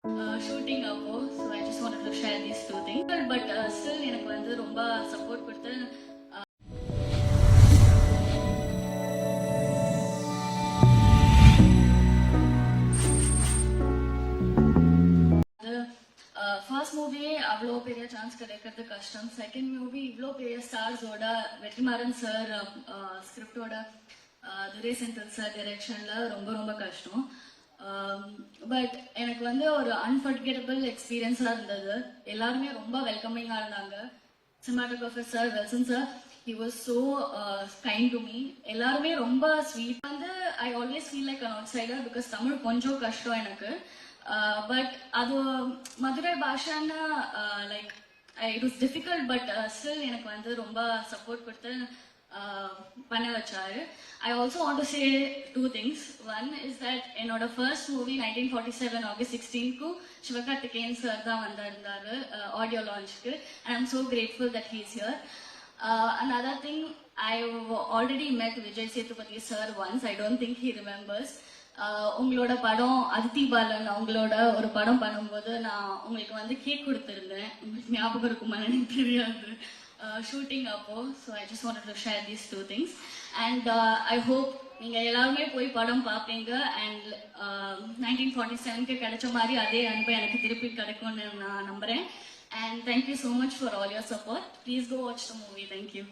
Shooting அப்போ so I just wanted to share these two thing but still எனக்கு வந்து ரொம்ப சப்போர்ட் கொடுத்து ஃபர்ஸ்ட் மூவியே அவ்வளோ பெரிய சான்ஸ் கிடைக்கிறது கஷ்டம். செகண்ட் மூவி இவ்வளோ பெரிய ஸ்டார்ஸோட வெற்றிமாறன் சார் ஸ்கிரிப்டோட துரை செந்தில் சார் டைரக்ஷனில் ரொம்ப ரொம்ப கஷ்டம். பட் எனக்கு வந்து ஒரு அன்ஃபர்கெட்டபிள் எக்ஸ்பீரியன்ஸாக இருந்தது. எல்லாருமே ரொம்ப வெல்கமிங்காக இருந்தாங்க. Cinematographer sir Welson sir he was so kind to me. எல்லாருமே ரொம்ப ஸ்வீட். வந்து I always feel like an outsider because Tamil கொஞ்சம் கஷ்டம் எனக்கு. பட் அது மதுரை பாஷான்னு like it was difficult but still எனக்கு வந்து ரொம்ப சப்போர்ட் கொடுத்து பண்ண வச்சாரு. I also want to say two things. One is that என்னோட ஃபர்ஸ்ட் மூவி 1947 ஆகஸ்ட் 16க்கு சிவகார்த்திகேயன் சார் தான் வந்திருந்தாரு ஆடியோ லான்ச்சுக்கு. And I'm so grateful that he is here. Another thing, I've already met Vijay Sethupathi sir once. I don't think he remembers. உங்களோட படம் அதித்தி பாலன் அவங்களோட ஒரு படம் பண்ணும்போது நான் உங்களுக்கு வந்து கேக் கொடுத்துருந்தேன். உங்களுக்கு ஞாபகம் இருக்குமா எனக்கு தெரியாது ஷூட்டிங் அப்போ. So I just wanted to share these two things. And I hope நீங்கள் எல்லாருமே போய் படம் பார்ப்பீங்க. அண்ட் 1947க்கு கிடைச்ச மாதிரி அதே அன்பை எனக்கு திருப்பி கிடைக்கும்னு நான் நம்புகிறேன். And thank you so much for all your support. Please go watch the movie. Thank you.